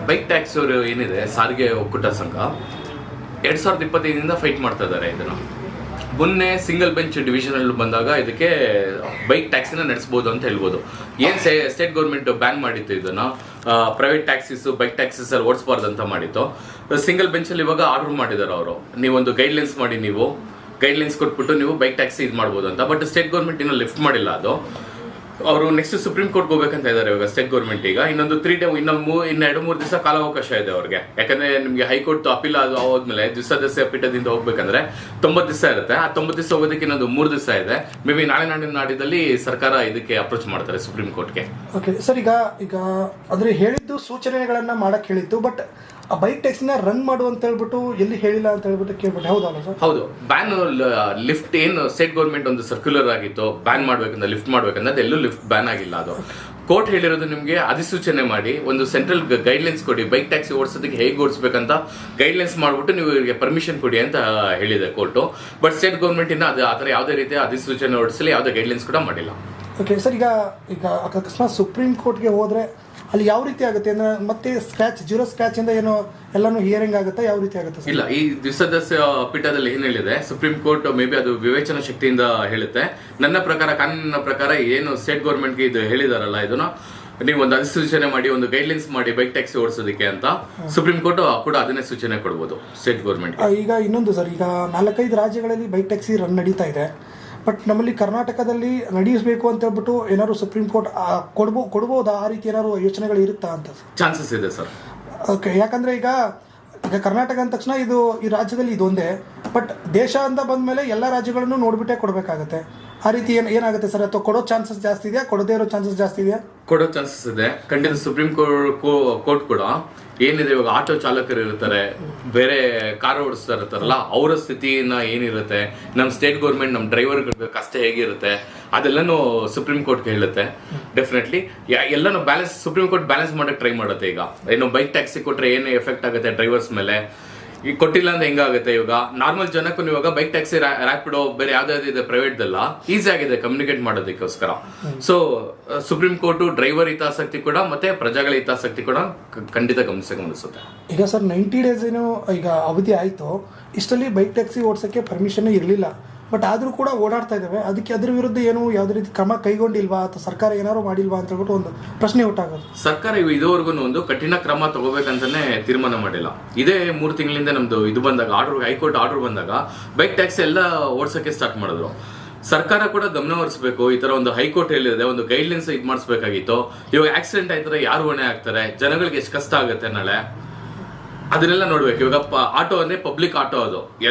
Bike tax ಅವರು ಏನಿದೆ ಸಾರಿಗೆ ಒಕ್ಕೂಟ ಸಂಘ 2025 ಫೈಟ್ ಮಾಡ್ತಾ ಇದ್ದಾರೆ ಇದನ್ನ. ಮೊನ್ನೆ ಸಿಂಗಲ್ ಬೆಂಚ್ ಡಿವಿಷನ್ ಬಂದಾಗ ಇದಕ್ಕೆ ಬೈಕ್ ಟ್ಯಾಕ್ಸಿನ ನಡೆಸಬಹುದು ಅಂತ ಹೇಳ್ಬೋದು. ಏನ್ ಸ್ಟೇಟ್ ಗೌರ್ಮೆಂಟ್ ಬ್ಯಾನ್ ಮಾಡಿತ್ತು ಇದನ್ನ, ಪ್ರೈವೇಟ್ ಟ್ಯಾಕ್ಸಿಸ್ ಬೈಕ್ ಟ್ಯಾಕ್ಸಿಸ್ ಅಲ್ಲಿ ಓಡಿಸಬಾರ್ದು ಅಂತ ಮಾಡಿತ್ತು. ಸಿಂಗಲ್ ಬೆಂಚ್ ಅಲ್ಲಿ ಇವಾಗ ಆರ್ಡರ್ ಮಾಡಿದ್ದಾರೆ ಅವರು, ನೀವೊಂದು ಗೈಡ್ಲೈನ್ಸ್ ಮಾಡಿ, ನೀವು ಗೈಡ್ಲೈನ್ಸ್ ಕೊಟ್ಬಿಟ್ಟು ನೀವು ಬೈಕ್ ಟ್ಯಾಕ್ಸಿ ಇದು ಮಾಡ್ಬೋದು ಅಂತ. ಬಟ್ ಸ್ಟೇಟ್ ಗೌರ್ಮೆಂಟ್ ಇನ್ನೂ ಲಿಫ್ಟ್ ಮಾಡಿಲ್ಲ ಅದು. ಅವರು ನೆಕ್ಸ್ಟ್ ಸುಪ್ರೀಂ ಕೋರ್ಟ್ ಹೋಗ್ಬೇಕಂತ ಇದ್ದಾರೆ ಇವಾಗ ಸ್ಟೇಟ್ ಗೌರ್ಮೆಂಟ್. ಈಗ ಇನ್ನೊಂದು 3 ಡೇ ಇನ್ನು 2-3 ದಿವಸ ಕಾಲಾವಕಾಶ ಇದೆ ಅವ್ರಿಗೆ. ಯಾಕಂದ್ರೆ ನಿಮ್ಗೆ ಹೈಕೋರ್ಟ್ ಅಪೀಲ್ ಅದು ಹೋದ್ಮೇಲೆ ದ್ವಿಸದಸ್ಯ ಪೀಠದಿಂದ ಹೋಗ್ಬೇಕಂದ್ರೆ 90 ದಿವಸ ಇರುತ್ತೆ. ಆ 90 ದಿವಸ ಹೋಗೋದಕ್ಕೆ ಇನ್ನೊಂದು 3 ದಿವಸ ಇದೆ. ಮೇ ಬಿ ನಾಡಿದ್ದಲ್ಲಿ ಸರ್ಕಾರ ಇದಕ್ಕೆ ಅಪ್ರೋಚ್ ಮಾಡ್ತಾರೆ ಸುಪ್ರೀಂ ಕೋರ್ಟ್ಗೆ. ಓಕೆ ಸರ್, ಈಗ ಅಂದ್ರೆ ಹೇಳಿದ್ದು ಸೂಚನೆಗಳನ್ನ ಮಾಡಕ್ ಹೇಳಿದ್ದು, ಬಟ್ ಆ ಬೈಕ್ ಟ್ಯಾಕ್ಸಿನ ರನ್ ಮಾಡು ಅಂತ ಹೇಳ್ಬಿಟ್ಟು ಎಲ್ಲಿ ಹೇಳಿಲ್ಲ ಅಂತ ಹೇಳ್ಬಿಟ್ಟು ಕೇಳ್ಬಿಟ್ಟು ಹೌದಲ್ಲ ಸರ್? ಹೌದು, ಬ್ಯಾನ್ ಲಿಫ್ಟ್ ಏನು ಸ್ಟೇಟ್ ಗೌರ್ಮೆಂಟ್ ಒಂದು ಸರ್ಕ್ಯುಲರ್ ಆಗಿತ್ತು ಬ್ಯಾನ್ ಮಾಡ್ಬೇಕಂದ್ರೆ, ಲಿಫ್ಟ್ ಮಾಡ್ಬೇಕಂದ್ರೆ ಅದೆಲ್ಲೂ ಲಿಫ್ಟ್ ಬ್ಯಾನ್ ಆಗಿಲ್ಲ. ಅದು ಕೋರ್ಟ್ ಹೇಳಿರೋದು ನಿಮ್ಗೆ ಅಧಿಸೂಚನೆ ಮಾಡಿ ಒಂದು ಸೆಂಟ್ರಲ್ ಗೈಡ್ಲೈನ್ಸ್ ಕೊಡಿ, ಬೈಕ್ ಟ್ಯಾಕ್ಸಿ ಓಡಿಸೋದಕ್ಕೆ ಹೇಗೆ ಓಡಿಸ್ಬೇಕಂತ ಗೈಡ್ಲೈನ್ಸ್ ಮಾಡ್ಬಿಟ್ಟು ನೀವು ಇವರಿಗೆ ಪರ್ಮಿಷನ್ ಕೊಡಿ ಅಂತ ಹೇಳಿದೆ ಕೋರ್ಟು. ಬಟ್ ಸ್ಟೇಟ್ ಗೌರ್ಮೆಂಟ್ ಇಂದ ಅದು ಆ ಥರ ಯಾವುದೇ ರೀತಿಯ ಅಧಿಸೂಚನೆ ಹೊರಡಿಸಲಿ, ಯಾವುದೇ ಗೈಡ್ಲೈನ್ಸ್ ಕೂಡ ಮಾಡಿಲ್ಲ. ಓಕೆ ಸರ್, ಈಗ ಅಕಸ್ಮಾತ್ ಸುಪ್ರೀಂ ಕೋರ್ಟ್ಗೆ ಹೋದ್ರೆ ಅಲ್ಲಿ ಯಾವ ರೀತಿ ಆಗುತ್ತೆ ಅಂದ್ರೆ ಮತ್ತೆ ಜೀರೋ ಸ್ಕ್ರಾಚ್ ಇಂದ ಏನೋ ಎಲ್ಲಾನು ಹಿಯರಿಂಗ್ ಆಗುತ್ತೆ, ಯಾವ ರೀತಿ ಆಗುತ್ತೆ? ಇಲ್ಲ, ಈ ದ್ವಿಸದಸ್ಯ ಪೀಠದಲ್ಲಿ ಏನ್ ಹೇಳಿದೆ ಸುಪ್ರೀಂ ಕೋರ್ಟ್, ಮೇ ಬಿ ಅದು ವಿವೇಚನಾ ಶಕ್ತಿಯಿಂದ ಹೇಳುತ್ತೆ. ನನ್ನ ಪ್ರಕಾರ, ಕಾನೂನಿನ ಪ್ರಕಾರ ಏನು ಸ್ಟೇಟ್ ಗೌರ್ಮೆಂಟ್ಗೆ ಇದು ಹೇಳಿದಾರಲ್ಲ, ಇದನ್ನ ನೀವು ಒಂದು ಅಧಿಸೂಚನೆ ಮಾಡಿ, ಒಂದು ಗೈಡ್ಲೈನ್ಸ್ ಮಾಡಿ ಬೈಕ್ ಟ್ಯಾಕ್ಸಿ ಓಡಿಸೋದಕ್ಕೆ ಅಂತ ಸುಪ್ರೀಂ ಕೋರ್ಟ್ ಕೂಡ ಅದನ್ನೇ ಸೂಚನೆ ಕೊಡ್ಬೋದು ಸ್ಟೇಟ್ ಗೌರ್ಮೆಂಟ್. ಈಗ ಇನ್ನೊಂದು ಸರ್, ಈಗ 4-5 ರಾಜ್ಯಗಳಲ್ಲಿ ಬೈಕ್ ಟ್ಯಾಕ್ಸಿ ರನ್ ನಡೀತಾ ಇದೆ. ಬಟ್ ನಮ್ಮಲ್ಲಿ ಕರ್ನಾಟಕದಲ್ಲಿ ನಡೆಸಬೇಕು ಅಂತ ಹೇಳ್ಬಿಟ್ಟು ಏನಾದ್ರು ಸುಪ್ರೀಂ ಕೋರ್ಟ್ ಕೊಡ್ಬೋದಾ? ಆ ರೀತಿ ಏನಾದ್ರು ಯೋಚನೆಗಳು ಇರುತ್ತಾ ಅಂತ? ಚಾನ್ಸಸ್ ಇದೆ ಸರ್. ಓಕೆ, ಯಾಕಂದ್ರೆ ಈಗ ಕರ್ನಾಟಕ ಅಂದ ತಕ್ಷಣ ಇದು ಈ ರಾಜ್ಯದಲ್ಲಿ ಇದೊಂದೇ, ಬಟ್ ದೇಶ ಅಂತ ಬಂದ್ಮೇಲೆ ಎಲ್ಲ ರಾಜ್ಯಗಳನ್ನು ನೋಡ್ಬಿಟ್ಟೆ ಕೊಡಬೇಕಾಗತ್ತೆ. ಆ ರೀತಿ ಏನಾಗುತ್ತೆ ಸರ್? ಅಥವಾ ಕೊಡೋ ಚಾನ್ಸಸ್ ಜಾಸ್ತಿ ಇದೆಯಾ, ಕೊಡದೇ ಇರೋ ಚಾನ್ಸಸ್ ಜಾಸ್ತಿ ಇದೆಯಾ? ಕೊಡೋ ಚಾನ್ಸಸ್ ಇದೆ ಖಂಡಿತ. ಸುಪ್ರೀಂ ಕೋರ್ಟ್ ಕೂಡ ಏನಿದೆ, ಇವಾಗ ಆಟೋ ಚಾಲಕರು ಇರ್ತಾರೆ, ಬೇರೆ ಕಾರ್ ಓಡಿಸ್ತಾ ಇರ್ತಾರಲ್ಲ, ಅವರ ಸ್ಥಿತಿನ ಏನಿರುತ್ತೆ, ನಮ್ಮ ಸ್ಟೇಟ್ ಗೌರ್ಮೆಂಟ್ ನಮ್ಮ ಡ್ರೈವರ್ಗಳ ಕಷ್ಟ ಹೇಗಿರುತ್ತೆ ಅದೆಲ್ಲನೂ ಸುಪ್ರೀಂ ಕೋರ್ಟ್ಗೆ ಹೇಳುತ್ತೆ. ಡೆಫಿನೆಟ್ಲಿ ಎಲ್ಲನೂ ಬ್ಯಾಲೆನ್ಸ್ ಸುಪ್ರೀಂ ಕೋರ್ಟ್ ಬ್ಯಾಲೆನ್ಸ್ ಮಾಡಕ್ಕೆ ಟ್ರೈ ಮಾಡುತ್ತೆ. ಈಗ ಏನು ಬೈಕ್ ಟ್ಯಾಕ್ಸಿ ಕೊಟ್ರೆ ಏನು ಎಫೆಕ್ಟ್ ಆಗುತ್ತೆ ಡ್ರೈವರ್ಸ್ ಮೇಲೆ, ಈಗ ಕೊಟ್ಟಿಲ್ಲ ಅಂದ್ರೆ ಹೆಂಗಾಗುತ್ತೆ? ಇವಾಗ ನಾರ್ಮಲ್ ಜನಕ್ಕೂ ಇವಾಗ ಬೈಕ್ ಟ್ಯಾಕ್ಸಿ, ರ್ಯಾಪಿಡೋ, ಬೇರೆ ಯಾವ್ದಾದ್ರು ಇದೆ ಪ್ರೈವೇಟ್ದೆಲ್ಲ ಈಸಿ ಆಗಿದೆ ಕಮ್ಯುನಿಕೇಟ್ ಮಾಡೋದಕ್ಕೋಸ್ಕರ. ಸೊ ಸುಪ್ರೀಂ ಕೋರ್ಟ್ ಡ್ರೈವರ್ ಹಿತಾಸಕ್ತಿ ಕೂಡ ಮತ್ತೆ ಪ್ರಜೆಗಳ ಹಿತಾಸಕ್ತಿ ಕೂಡ ಖಂಡಿತ ಗಮನಿಸುತ್ತೆ. ಈಗ ಸರ್ 90 ಡೇಸ್ ಏನು ಈಗ ಅವಧಿ ಆಯ್ತು, ಇಷ್ಟಲ್ಲಿ ಬೈಕ್ ಟ್ಯಾಕ್ಸಿ ಓಡಿಸೋಕ್ಕೆ ಪರ್ಮಿಷನ್ ಇರಲಿಲ್ಲ, ಬಟ್ ಆದ್ರೂ ಕೂಡ ಓಡಾಡ್ತಾ ಇದ್ದಾವೆ. ಅದಕ್ಕೆ ಅದ್ರ ವಿರುದ್ಧ ಏನು ಯಾವುದೇ ರೀತಿ ಕ್ರಮ ಕೈಗೊಂಡಿಲ್ವಾ ಅಥವಾ ಸರ್ಕಾರ ಏನಾದ್ರು ಮಾಡಿಲ್ವಾ ಅಂತ ಹೇಳ್ಬಿಟ್ಟು ಒಂದು ಪ್ರಶ್ನೆ ಹುಟ್ಟಾಗೋದು. ಸರ್ಕಾರ ಇದುವರೆಗೂ ಒಂದು ಕಠಿಣ ಕ್ರಮ ತಗೋಬೇಕಂತಾನೆ ತೀರ್ಮಾನ ಮಾಡಿಲ್ಲ. ಇದೇ 3 ತಿಂಗಳಿಂದ ನಮ್ದು ಇದು ಬಂದಾಗ ಹೈಕೋರ್ಟ್ ಆರ್ಡರ್ ಬಂದಾಗ ಬೈಕ್ ಟ್ಯಾಕ್ಸಿ ಎಲ್ಲ ಓಡಿಸೋಕೆ ಸ್ಟಾರ್ಟ್ ಮಾಡಿದ್ರು. ಸರ್ಕಾರ ಕೂಡ ಗಮನ ಹರಿಸಬೇಕು. ಈ ತರ ಒಂದು ಹೈಕೋರ್ಟ್ ಹೇಳಿದೆ, ಒಂದು ಗೈಡ್ಲೈನ್ಸ್ ಇದು ಮಾಡಿಸ್ಬೇಕಾಗಿತ್ತು. ಇವಾಗ ಆಕ್ಸಿಡೆಂಟ್ ಆಯ್ತಾರೆ, ಯಾರು ಹೊಣೆ ಆಗ್ತಾರೆ, ಜನಗಳಿಗೆ ಎಷ್ಟು ಕಷ್ಟ ಆಗುತ್ತೆ ನಾಳೆ, ಅದನ್ನೆಲ್ಲ ನೋಡ್ಬೇಕು. ಇವಾಗ ಆಟೋ ಅಂದ್ರೆ ಪಬ್ಲಿಕ್ ಆಟೋ, ಅದು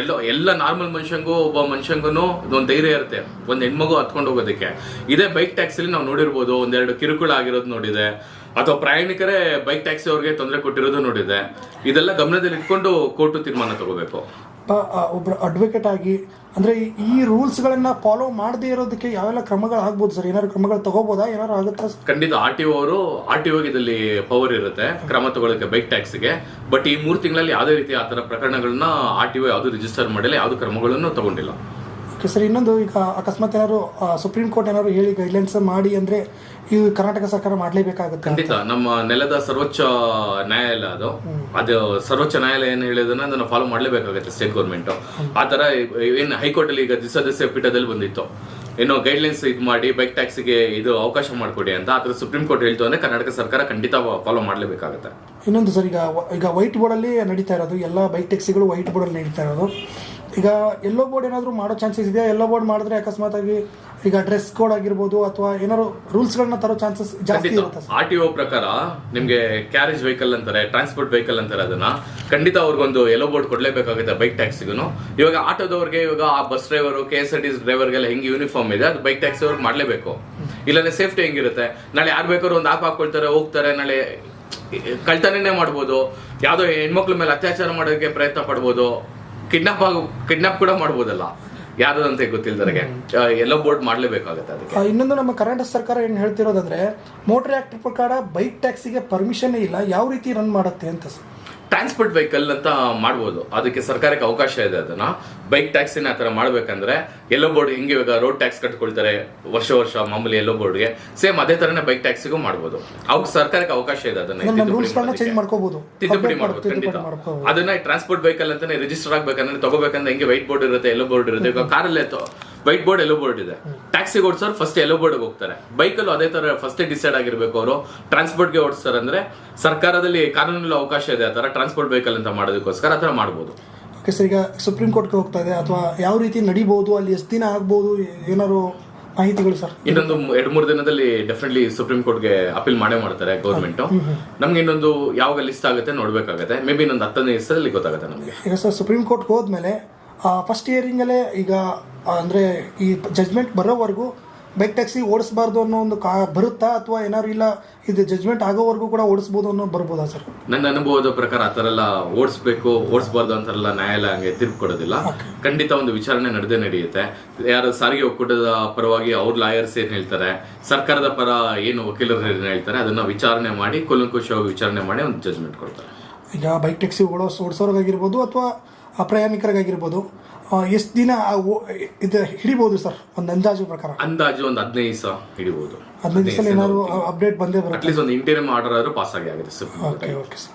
ಎಲ್ಲ ನಾರ್ಮಲ್ ಮನುಷ್ಯಂಗೂ ಒಬ್ಬ ಮನುಷ್ಯಂಗೂ ಒಂದು ಧೈರ್ಯ ಇರುತ್ತೆ, ಒಂದು ಹೆಣ್ಮಗು ಹತ್ಕೊಂಡು ಹೋಗೋದಕ್ಕೆ. ಇದೇ ಬೈಕ್ ಟ್ಯಾಕ್ಸಿಲಿ ನಾವು ನೋಡಿರ್ಬೋದು, 1-2 ಕಿರುಕುಳ ಆಗಿರೋದು ನೋಡಿದೆ, ಅಥವಾ ಪ್ರಯಾಣಿಕರೇ ಬೈಕ್ ಟ್ಯಾಕ್ಸಿ ಅವ್ರಿಗೆ ತೊಂದರೆ ಕೊಟ್ಟಿರೋದು ನೋಡಿದೆ. ಇದೆಲ್ಲ ಗಮನದಲ್ಲಿ ಇಟ್ಕೊಂಡು ಕೋರ್ಟು ತೀರ್ಮಾನ ತಗೋಬೇಕು. ಒಬ್ಬರು ಅಡ್ವೊಕೇಟ್ ಆಗಿ ಅಂದ್ರೆ ಈ ರೂಲ್ಸ್ ಗಳನ್ನ ಫಾಲೋ ಮಾಡದೇ ಇರೋದಕ್ಕೆ ಯಾವೆಲ್ಲ ಕ್ರಮಗಳು ಆಗ್ಬೋದು ಸರ್? ಏನಾದ್ರು ಕ್ರಮಗಳು ತಗೋಬೋದಾ? ಏನಾದ್ರು ಆಗುತ್ತಾ? ಖಂಡಿತ ಆರ್ಟಿಒ ಇದರಲ್ಲಿ ಪವರ್ ಇರುತ್ತೆ ಕ್ರಮ ತಗೊಳ್ಳೋಕೆ ಬೈಕ್ ಟ್ಯಾಕ್ಸಿಗೆ. ಬಟ್ ಈ 3 ತಿಂಗಳಲ್ಲಿ ಯಾವುದೇ ರೀತಿ ಆ ತರ ಪ್ರಕರಣಗಳನ್ನ ಆರ್ಟಿಒ ಯಾವ್ದು ರಿಜಿಸ್ಟರ್ ಮಾಡಿಲ್ಲ, ಯಾವ್ದು ಕ್ರಮಗಳನ್ನು ತಗೊಂಡಿಲ್ಲ. ಓಕೆ ಸರ್, ಇನ್ನೊಂದು, ಈಗ ಅಕಸ್ಮಾತ್ ಏನಾದ್ರು ಸುಪ್ರೀಂ ಕೋರ್ಟ್ ಏನಾದ್ರು ಹೇಳಿ ಗೈಡ್ಲೈನ್ಸ್ ಮಾಡಿ ಅಂದ್ರೆ ಈ ಕರ್ನಾಟಕ ಸರ್ಕಾರ ಮಾಡಲೇಬೇಕಾಗುತ್ತೆ? ಖಂಡಿತ. ನಮ್ಮ ನೆಲದ ಸರ್ವೋಚ್ಚ ನ್ಯಾಯಾಲಯ ಅದು ಸರ್ವೋಚ್ಚ ನ್ಯಾಯಾಲಯ ಏನು ಹೇಳಿದನ್ನ ಅದನ್ನ ಫಾಲೋ ಮಾಡಲೇಬೇಕಾಗುತ್ತೆ ಸ್ಟೇಟ್ ಗೌರ್ಮೆಂಟ್. ಆ ತರ ಏನು ಹೈಕೋರ್ಟ್ ಅಲ್ಲಿ ಈಗ ದ್ವಿಸದಸ್ಯ ಪೀಠದಲ್ಲಿ ಬಂದಿತ್ತು, ಏನೋ ಗೈಡ್ಲೈನ್ಸ್ ಇದು ಮಾಡಿ ಬೈಕ್ ಟ್ಯಾಕ್ಸಿಗೆ ಇದು ಅವಕಾಶ ಮಾಡಿಕೊಡಿ ಅಂತ. ಆತರ ಸುಪ್ರೀಂ ಕೋರ್ಟ್ ಹೇಳ್ತು ಅಂದ್ರೆ ಕರ್ನಾಟಕ ಸರ್ಕಾರ ಖಂಡಿತ ಫಾಲೋ ಮಾಡಲೇಬೇಕಾಗುತ್ತೆ. ಇನ್ನೊಂದು ಸರ್, ಈಗ ವೈಟ್ ಬೋರ್ಡ್ ಅಲ್ಲಿ ನಡೀತಾ ಇರೋದು, ಎಲ್ಲ ಬೈಕ್ ಟ್ಯಾಕ್ಸಿಗಳು ವೈಟ್ ಬೋರ್ಡ್ ಅಲ್ಲಿ ನಡೀತಾ ಇರೋದು. ಈಗ ಎಲ್ಲೋ ಬೋರ್ಡ್ ಏನಾದ್ರು ಮಾಡೋ ಚಾನ್ಸಸ್ ಇದೆಯಾ? ಎಲ್ಲೋ ಬೋರ್ಡ್ ಮಾಡಿದ್ರೆ ಅಕಸ್ಮಾತ್ ಆಗಿ ಈಗ ಡ್ರೆಸ್ ಕೋಡ್ ಆಗಿರ್ಬೋದು ಅಥವಾ ಏನಾದ್ರು ರೂಲ್ಸ್ ಗಳನ್ನ ತರೋ ಚಾನ್ಸಸ್ ಜಾಸ್ತಿ ಇರುತ್ತೆ. ಆರ್ಟಿಒ ಪ್ರಕಾರ ನಿಮ್ಗೆ ಕ್ಯಾರೇಜ್ ವೆಹಿಕಲ್ ಅಂತಾರೆ, ಟ್ರಾನ್ಸ್ಪೋರ್ಟ್ ವೆಹಿಕಲ್ ಅಂತಾರೆ, ಅದನ್ನ ಖಂಡಿತ ಅವ್ರಿಗೊಂದು ಎಲ್ಲೋ ಬೋರ್ಡ್ ಕೊಡ್ಲೇಬೇಕಾಗುತ್ತೆ ಬೈಕ್ ಟ್ಯಾಕ್ಸಿಗೂ. ಇವಾಗ ಆಟೋದವ್ರಿಗೆ, ಇವಾಗ ಆ ಬಸ್ ಡ್ರೈವರ್, KSRTC ಡ್ರೈವರ್ಗೆಲ್ಲ ಹೆಂಗೆ ಯೂನಿಫಾರ್ಮ್ ಇದೆ, ಅದು ಬೈಕ್ ಟ್ಯಾಕ್ಸಿ ಅವ್ರಿಗೆ ಮಾಡ್ಲೇಬೇಕು. ಇಲ್ಲಾಂದ್ರೆ ಸೇಫ್ಟಿ ಹೆಂಗಿರುತ್ತೆ? ನಾಳೆ ಯಾರು ಬೇಕಾದ್ರು ಒಂದು ಆಪ್ ಹಾಕೊಳ್ತಾರೆ, ಹೋಗ್ತಾರೆ, ನಾಳೆ ಕಳ್ತನೇ ಮಾಡ್ಬೋದು, ಯಾವ್ದೋ ಹೆಣ್ಮಕ್ಳ ಮೇಲೆ ಅತ್ಯಾಚಾರ ಮಾಡೋದಕ್ಕೆ ಪ್ರಯತ್ನ ಪಡ್ಬೋದು, ಕಿಡ್ನಾಪ್ ಕೂಡ ಮಾಡ್ಬೋದಲ್ಲ, ಯಾರು ಅಂತ ಗೊತ್ತಿಲ್ಲದವರಿಗೆ ಎಲ್ಲೋ ಬೋರ್ಡ್ ಮಾಡಲೇಬೇಕಾಗುತ್ತೆ. ಅದಕ್ಕೆ ಇನ್ನೊಂದು, ನಮ್ಮ ಕರ್ನಾಟಕ ಸರ್ಕಾರ ಏನು ಹೇಳ್ತಿರೋದಂದ್ರೆ ಮೋಟರ್ ಆಕ್ಟ್ ಪ್ರಕಾರ ಬೈಕ್ ಟ್ಯಾಕ್ಸಿಗೆ ಪರ್ಮಿಷನ್ ಇಲ್ಲ, ಯಾವ ರೀತಿ ರನ್ ಮಾಡುತ್ತೆ ಅಂತ ಸರ್? ಟ್ರಾನ್ಸ್ಪೋರ್ಟ್ ವೆಹಿಕಲ್ ಅಂತ ಮಾಡ್ಬೋದು, ಅದಕ್ಕೆ ಸರ್ಕಾರಕ್ಕೆ ಅವಕಾಶ ಇದೆ. ಅದನ್ನ ಬೈಕ್ ಟ್ಯಾಕ್ಸಿನ ಆ ಥರ ಮಾಡ್ಬೇಕಂದ್ರೆ ಎಲ್ಲೋ ಬೋರ್ಡ್ ಹಿಂಗೆ ಇವಾಗ ರೋಡ್ ಟ್ಯಾಕ್ಸ್ ಕಟ್ಕೊಳ್ತಾರೆ ವರ್ಷ ಮಾಮೂಲಿ ಎಲ್ಲೋ ಬೋರ್ಡ್ಗೆ, ಸೇಮ್ ಅದೇ ತರನೇ ಬೈಕ್ ಟ್ಯಾಕ್ಸಿಗೂ ಮಾಡ್ಬೋದು. ಅವಾಗ ಸರ್ಕಾರಕ್ಕೆ ಅವಕಾಶ ಇದೆ ಅದನ್ನ ಚೇಂಜ್ ಮಾಡ್ಕೋಬಹುದು, ತಿದ್ದುಪಡಿ ಮಾಡ್ಬೋದು ಖಂಡಿತ. ಅದನ್ನ ಟ್ರಾನ್ಸ್ಪೋರ್ಟ್ ವೆಹಿಕಲ್ ಅಂತಾನೆ ರಿಜಿಸ್ಟರ್ ಆಗ್ಬೇಕಂದ್ರೆ ತಗೋಬೇಕಂದ್ರೆ ಹಿಂಗೆ ವೈಟ್ ಬೋರ್ಡ್ ಇರುತ್ತೆ, ಎಲ್ಲೋ ಬೋರ್ಡ್ ಇರುತ್ತೆ. ಈಗ ಕಾರಲ್ಲೇ ವೈಟ್ ಬೋರ್ಡ್ ಎಲ್ಲೋ ಬೋರ್ಡ್ ಇದೆ, ಟ್ಯಾಕ್ಸಿಗೆ ಓಡಿಸೋರು ಫಸ್ಟ್ ಎಲ್ಲೋ ಬೋರ್ಡ್ ಹೋಗ್ತಾರೆ. ಬೈಕಲ್ಲೂ ಅದೇ ತರ ಫಸ್ಟ್ ಡಿಸೈಡ್ ಆಗಿರ್ಬೇಕು ಅವರು ಟ್ರಾನ್ಸ್ಪೋರ್ಟ್ಗೆ ಓಡಿಸ್ತಾರೆ. ಅಂದ್ರೆ ಸರ್ಕಾರದಲ್ಲಿ ಕಾನೂನಲ್ಲಿ ಅವಕಾಶ ಇದೆ ಆ ತರ ಟ್ರಾನ್ಸ್ಪೋರ್ಟ್ ವೆಹಿಕಲ್ ಅಂತ ಮಾಡೋದಕ್ಕೋಸ್ಕರ ಆ ಥರ ಮಾಡ್ಬೋದು. ಓಕೆ ಸರ್, ಈಗ ಸುಪ್ರೀಂ ಕೋರ್ಟ್ಗೆ ಹೋಗ್ತಾ ಇದೆ ಅಥವಾ ಯಾವ ರೀತಿ ನಡಿಬಹುದು, ಅಲ್ಲಿ ಎಷ್ಟು ದಿನ ಆಗ್ಬೋದು, ಏನಾದ್ರು ಮಾಹಿತಿಗಳು ಸರ್? ಇನ್ನೊಂದು 2-3 ದಿನದಲ್ಲಿ ಡೆಫಿನೆಟ್ಲಿ ಸುಪ್ರೀಂ ಕೋರ್ಟ್ಗೆ ಅಪೀಲ್ ಮಾಡ್ತಾರೆ ಗೌರ್ಮೆಂಟ್. ನಮ್ಗೆ ಇನ್ನೊಂದು ಯಾವಾಗ ಲಿಸ್ಟ್ ಆಗುತ್ತೆ ನೋಡ್ಬೇಕಾಗತ್ತೆ, ಮೇ ಬಿ ಇನ್ನೊಂದು 10 ದಿವಸದಲ್ಲಿ ಗೊತ್ತಾಗುತ್ತೆ ನಮಗೆ. ಈಗ ಸರ್ ಸುಪ್ರೀಂ ಕೋರ್ಟ್ಗೆ ಹೋದ್ಮೇಲೆ ಫಸ್ಟ್ ಹಿಯರಿಂಗಲ್ಲೇ ಈಗ ಅಂದರೆ ಈ ಜಜ್ಮೆಂಟ್ ಬರೋವರೆಗೂ ಬೈಕ್ ಟ್ಯಾಕ್ಸಿ ಓಡಿಸಬಾರ್ದು ಅನ್ನೋ ಒಂದು ಬರುತ್ತಾ, ಅಥವಾ ಏನಾದ್ರು ಇಲ್ಲ ಇದು ಜಜ್ಮೆಂಟ್ ಆಗೋವರೆಗೂ ಕೂಡ ಓಡಿಸ್ಬೋದು ಅನ್ನೋ ಬರ್ಬೋದಾ ಸರ್? ನನ್ನ ಅನುಭವದ ಪ್ರಕಾರ ಆ ಥರ ಎಲ್ಲ ಓಡಿಸ್ಬಾರ್ದು ಅಂತಾರಲ್ಲ ನ್ಯಾಯಾಲಯ ಹಂಗೆ ತೀರ್ಪು ಕೊಡೋದಿಲ್ಲ. ಖಂಡಿತ ಒಂದು ವಿಚಾರಣೆ ನಡೆಯುತ್ತೆ. ಯಾರು ಸಾರಿಗೆ ಒಕ್ಕೂಟದ ಪರವಾಗಿ ಅವ್ರ ಲಾಯರ್ಸ್ ಏನ್ ಹೇಳ್ತಾರೆ, ಸರ್ಕಾರದ ಪರ ಏನು ವಕೀಲರು ಏನ್ ಹೇಳ್ತಾರೆ, ಅದನ್ನ ವಿಚಾರಣೆ ಮಾಡಿ ಕೂಲಂಕುಷವಾಗಿ ವಿಚಾರಣೆ ಮಾಡಿ ಒಂದು ಜಜ್ಮೆಂಟ್ ಕೊಡ್ತಾರೆ. ಈಗ ಬೈಕ್ ಟ್ಯಾಕ್ಸಿ ಓಡಿಸೋರ್ಗಾಗಿರ್ಬೋದು ಅಥವಾ ಪ್ರಯಾಣಿಕರಿಗಾಗಿರ್ಬೋದು ಎಷ್ಟು ದಿನ ಇದು ಹಿಡಿಬಹುದು ಸರ್ ಒಂದು ಅಂದಾಜು ಪ್ರಕಾರ? ಅಂದಾಜು ಒಂದು 15 ದಿವಸ ಹಿಡಿಬಹುದು. 15 ದಿವಸ ಏನಾದ್ರು ಅಪ್ಡೇಟ್ ಬಂದೇ ಬರುತ್ತೆ. ಅಟ್ಲೀಸ್ಟ್ ಒಂದು ಇಂಟೀರಿಯಂ ಆರ್ಡರ್ ಆದ್ರೂ ಪಾಸ್ ಆಗುತ್ತೆ ಸರ್. Okay sir.